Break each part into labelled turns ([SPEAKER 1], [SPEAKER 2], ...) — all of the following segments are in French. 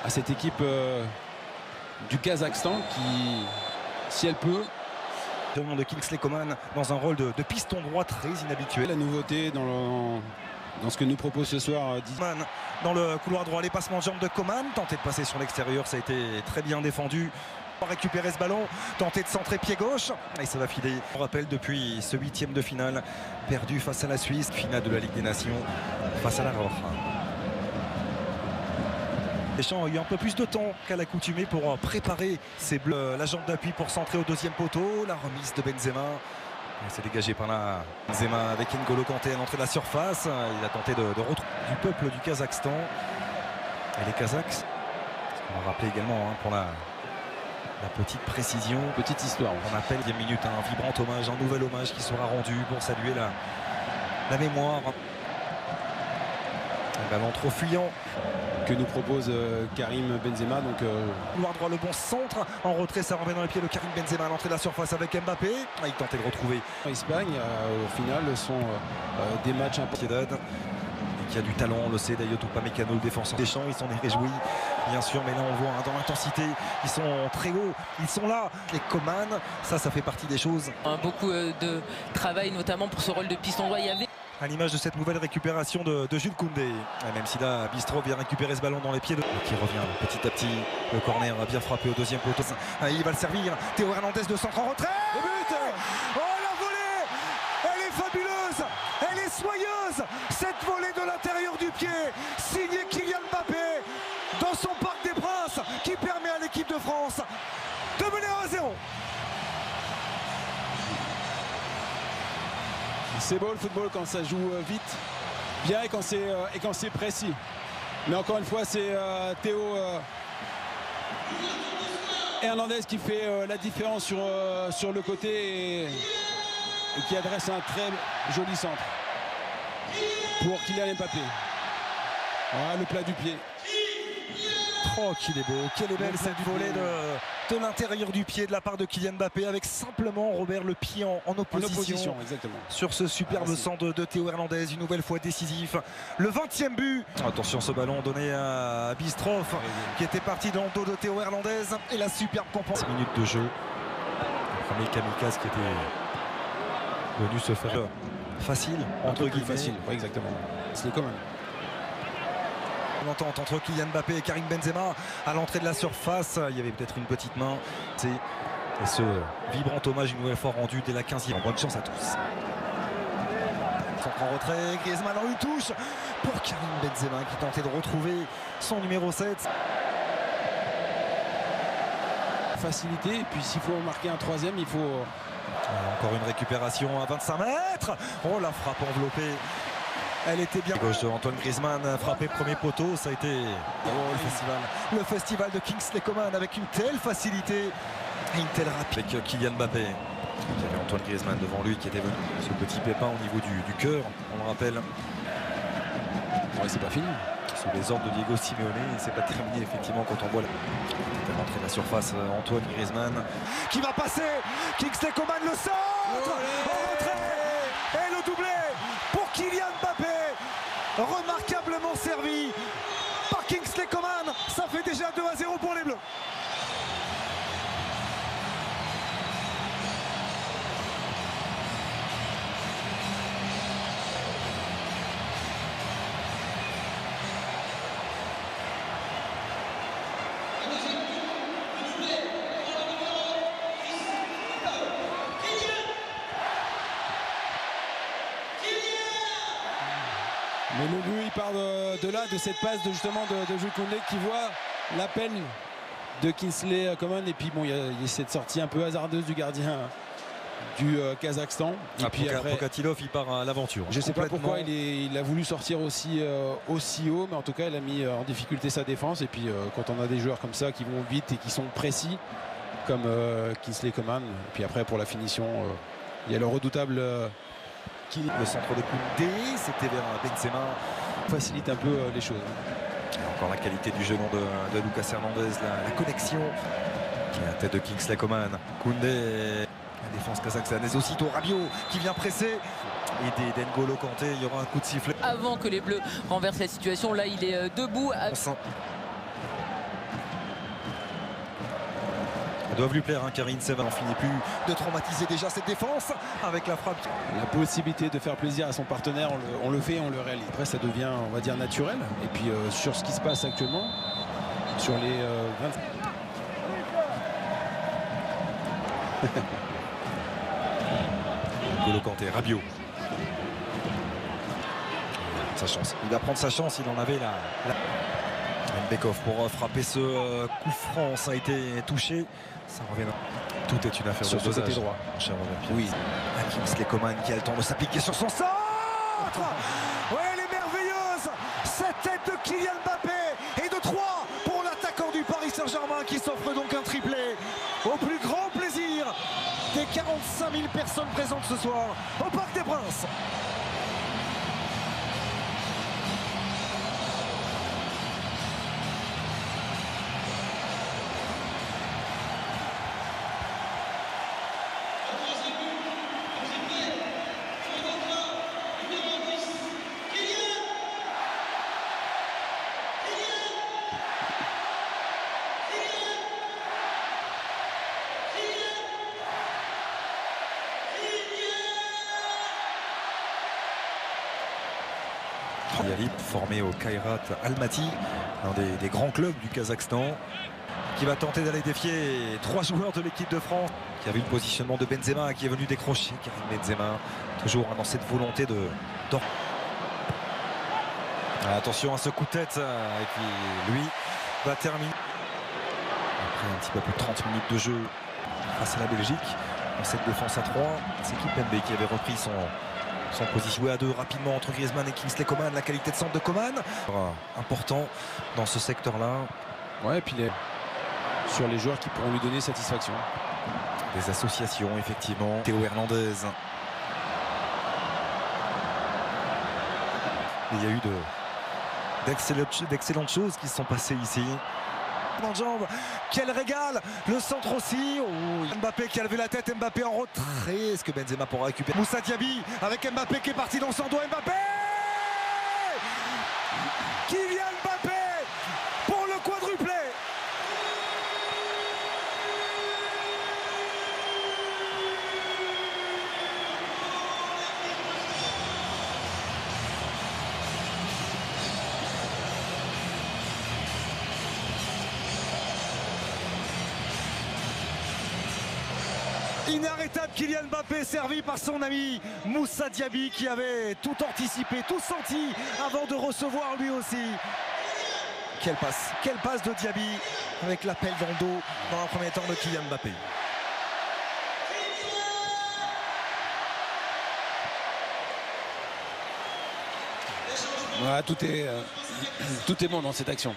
[SPEAKER 1] à cette équipe du Kazakhstan qui, si elle peut,
[SPEAKER 2] de Kingsley Coman dans un rôle de piston droit très inhabituel.
[SPEAKER 1] La nouveauté dans ce que nous propose ce soir
[SPEAKER 2] Coman dans le couloir droit, les passements de jambes de Coman, tenté de passer sur l'extérieur, ça a été très bien défendu. Récupérer ce ballon, tenter de centrer pied gauche et ça va filer. On rappelle depuis ce 8e de finale perdu face à la Suisse, finale de la Ligue des Nations face à la Roja. Deschamps a eu un peu plus de temps qu'à l'accoutumée pour préparer ses bleus. La jambe d'appui pour centrer au deuxième poteau. La remise de Benzema. C'est dégagé par là. Benzema avec N'Golo Kanté à l'entrée de la surface. Il a tenté de retrouver du peuple du Kazakhstan. Et les Kazakhs, on va rappeler également pour la petite précision.
[SPEAKER 1] Petite histoire.
[SPEAKER 2] On appelle 10e minute un vibrant hommage, un nouvel hommage qui sera rendu pour saluer la mémoire. Un ballon trop fuyant
[SPEAKER 1] que nous propose Karim Benzema. Donc
[SPEAKER 2] couloir droit, le bon centre en retrait, ça revient dans les pieds de Karim Benzema à l'entrée de la surface avec Mbappé. Il tentait de retrouver
[SPEAKER 1] Espagne. Au final, sont des matchs importants.
[SPEAKER 2] Qui a du talent, on le sait, Dayot Upamecano, le défenseur des Champs, ils s'en est réjouis bien sûr, mais là on voit dans l'intensité, ils sont très hauts, ils sont là. Les Coman, ça fait partie des choses.
[SPEAKER 3] Beaucoup de travail, notamment pour ce rôle de piston droit. Il y avait
[SPEAKER 2] à l'image de cette nouvelle récupération de Jules Koundé. Et même si là, Bistro vient récupérer ce ballon dans les pieds qui revient petit à petit. Le corner a bien frappé au deuxième poteau. Il va le servir. Théo Hernandez de centre en retrait. Le but. Oh, la volée, elle est fabuleuse, elle est soyeuse. Cette volée de l'intérieur du pied, signé Kylian Mbappé dans son Parc des Princes, qui permet à l'équipe de France de mener 1-0.
[SPEAKER 1] C'est beau le football quand ça joue vite, bien et quand c'est précis. Mais encore une fois, c'est Théo Hernandez qui fait la différence sur le côté et qui adresse un très joli centre pour Kylian Mbappé. Voilà le plat du pied.
[SPEAKER 2] Oh, qu'il est beau, quelle est belle cette volée de l'intérieur du pied de la part de Kylian Mbappé avec simplement Robert le pied en opposition
[SPEAKER 1] exactement.
[SPEAKER 2] Sur ce superbe centre de Théo Hernandez, une nouvelle fois décisif. Le 20e but. Attention, ce ballon donné à Bistroff qui était parti dans le dos de Théo Hernandez et la superbe compensation. 6 minutes de jeu. Le premier kamikaze qui était venu se faire facile entre guillemets.
[SPEAKER 1] Facile, ouais, exactement. C'est comme
[SPEAKER 2] L'entente entre Kylian Mbappé et Karim Benzema à l'entrée de la surface. Il y avait peut-être une petite main. Et ce vibrant hommage une nouvelle fois rendu dès la 15e. Bonne chance à tous. Centre en retrait, Griezmann en une touche pour Karim Benzema qui tentait de retrouver son numéro 7.
[SPEAKER 1] Facilité, et puis s'il faut marquer un troisième, il faut...
[SPEAKER 2] Encore une récupération à 25 mètres. Oh, la frappe enveloppée. Elle était bien. Gauche de Antoine Griezmann, frappé premier poteau, ça a été le festival de Kingsley Coman avec une telle facilité et une telle rapidité. Avec Kylian Mbappé, il y avait Antoine Griezmann devant lui qui était venu. Ce petit pépin au niveau du cœur, on le rappelle.
[SPEAKER 1] Ouais, c'est pas fini.
[SPEAKER 2] Sous les ordres de Diego Simeone, c'est pas terminé effectivement quand on voit l'entrée de la surface. Antoine Griezmann qui va passer. Kingsley Coman le centre en retrait et le doublé pour Kylian Mbappé. Remarquablement servi par Kingsley Coman. Ça fait déjà 2-0 pour les Bleus.
[SPEAKER 1] Mais le but, il part de là, de cette passe de Jules Koundé qui voit l'appel de Kingsley Coman. Et puis bon, il y a cette sortie un peu hasardeuse du gardien du Kazakhstan. Et puis après,
[SPEAKER 2] Pokatilov, il part à l'aventure.
[SPEAKER 1] Je ne sais pas pourquoi il a voulu sortir aussi haut, mais en tout cas, il a mis en difficulté sa défense. Et puis quand on a des joueurs comme ça qui vont vite et qui sont précis, comme Kingsley Coman, et puis après pour la finition, il y a le redoutable...
[SPEAKER 2] Le centre de Koundé, c'était vers Benzema,
[SPEAKER 1] facilite un peu les choses.
[SPEAKER 2] Et encore la qualité du genou de Lucas Hernandez, la connexion qui est à la tête de Kingsley Coman. Koundé, la défense kazakhstanaise, aussitôt Rabiot qui vient presser. Et N'Golo Kanté, il y aura un coup de sifflet.
[SPEAKER 3] Avant que les Bleus renversent la situation, là il est debout.
[SPEAKER 2] doivent lui plaire, hein, Karim Seba n'en finit plus de traumatiser déjà cette défense avec la frappe.
[SPEAKER 1] La possibilité de faire plaisir à son partenaire, on le fait, on le réalise. Après, ça devient, on va dire, naturel. Et puis, sur ce qui se passe actuellement, sur les 20...
[SPEAKER 2] N'Golo Kanté, Rabiot. Sa chance. Il va prendre sa chance, il en avait la... Bekov pour frapper ce coup franc, ça a été touché. Ça revient. Tout est une affaire
[SPEAKER 1] sur
[SPEAKER 2] de
[SPEAKER 1] ce côté
[SPEAKER 2] dosage.
[SPEAKER 1] droit.
[SPEAKER 2] Oui. Kingsley Coman qui a le temps de s'appliquer sur son centre. Ouais, elle est merveilleuse. Cette tête de Kylian Mbappé et de 3 pour l'attaquant du Paris Saint-Germain qui s'offre donc un triplé au plus grand plaisir des 45 000 personnes présentes ce soir au Parc des Princes. Yalip, formé au Kairat Almaty, un des grands clubs du Kazakhstan, qui va tenter d'aller défier 3 joueurs de l'équipe de France, qui a vu le positionnement de Benzema qui est venu décrocher. Karim Benzema, toujours dans cette volonté de... Attention à ce coup de tête, et puis lui va terminer. Après un petit peu plus de 30 minutes de jeu face à la Belgique, dans cette défense à 3, c'est Kimpembe qui avait repris son position. Joué à 2 rapidement entre Griezmann et Kingsley Coman, la qualité de centre de Coman. Important dans ce secteur-là.
[SPEAKER 1] Ouais, et puis sur les joueurs qui pourront lui donner satisfaction.
[SPEAKER 2] Des associations, effectivement. Théo Hernandez. Il y a eu d'excellentes choses qui se sont passées ici. Dans le jambe, quel régal, le centre aussi. Oh, Mbappé qui a levé la tête, Mbappé en retrait. Est-ce que Benzema pourra récupérer? Moussa Diaby avec Mbappé qui est parti dans son dos. Mbappé, Kylian Mbappé pour le quadruplé. Inarrêtable Kylian Mbappé, servi par son ami Moussa Diaby qui avait tout anticipé, tout senti avant de recevoir lui aussi. Quelle passe de Diaby avec l'appel dans le dos dans un premier temps de Kylian Mbappé.
[SPEAKER 1] Ouais, tout est bon dans cette action.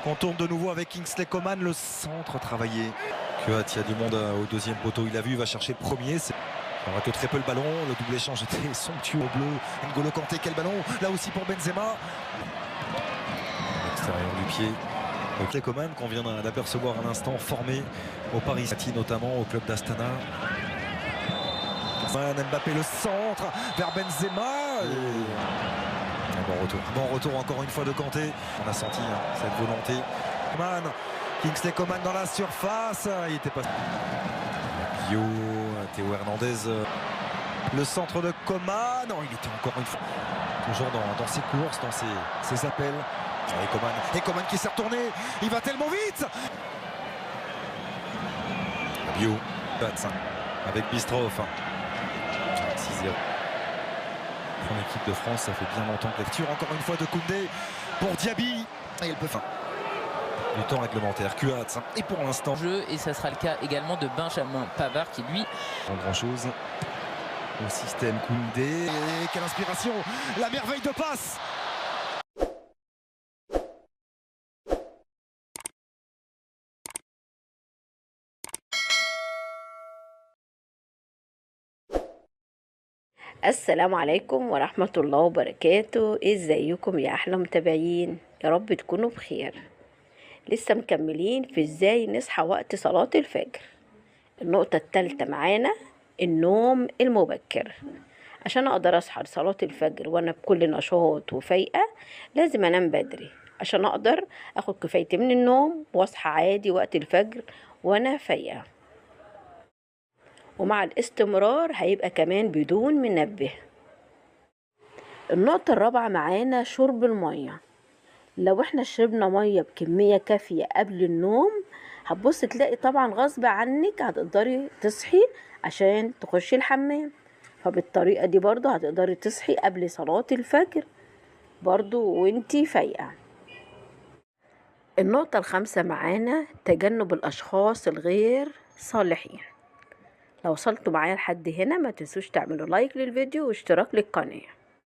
[SPEAKER 2] On tourne de nouveau avec Kingsley Coman, le centre travaillé. Il y a du monde au deuxième poteau, il a vu, il va chercher le premier. On rate très peu le ballon, le double échange était somptueux au bleu. N'Golo Kanté, quel ballon, là aussi pour Benzema. L'extérieur du pied. Kingsley Coman qu'on vient d'apercevoir à l'instant, formé au Paris Saint-Germain, notamment au club d'Astana. Mbappé le centre vers Benzema. Bon retour encore une fois de Kanté. On a senti cette volonté. Coman, Kingsley Coman dans la surface. Il était pas. Théo Hernandez. Le centre de Coman. Non, il était encore une fois. Toujours dans ses courses, dans ses appels. Et Coman qui s'est retourné. Il va tellement vite. Rabiot. Avec Bistrov. 6-0. Pour l'équipe de France, ça fait bien longtemps que lecture. Encore une fois de Koundé pour Diaby. Et il peut fin. Du temps réglementaire. Kuat. Et pour l'instant.
[SPEAKER 3] Jeu, et ça sera le cas également de Benjamin Pavard qui lui.
[SPEAKER 2] Pas grand chose. Au système Koundé. Et quelle inspiration. La merveille de passe.
[SPEAKER 4] السلام عليكم ورحمة الله وبركاته. ازيكم يا احلى متابعين؟ يا رب تكونوا بخير. لسه مكملين في ازاي نصحى وقت صلاة الفجر. النقطة الثالثة معانا النوم المبكر. عشان اقدر اصحى لصلاة الفجر وانا بكل نشاط وفايقة لازم انام بدري عشان اقدر اخد كفايتي من النوم واصحى عادي وقت الفجر وانا فايقة. ومع الاستمرار هيبقى كمان بدون منبه. النقطة الرابعة معانا شرب المية. لو احنا شربنا مية بكمية كافية قبل النوم هتبص تلاقي طبعا غصب عنك هتقدري تصحي عشان تخشي الحمام، فبالطريقة دي برضو هتقدري تصحي قبل صلاة الفجر برضو وانتي فايقة. النقطة الخامسة معانا تجنب الأشخاص الغير صالحين. لو وصلتوا معايا لحد هنا ما تنسوش تعملوا لايك للفيديو واشتراك للقناة.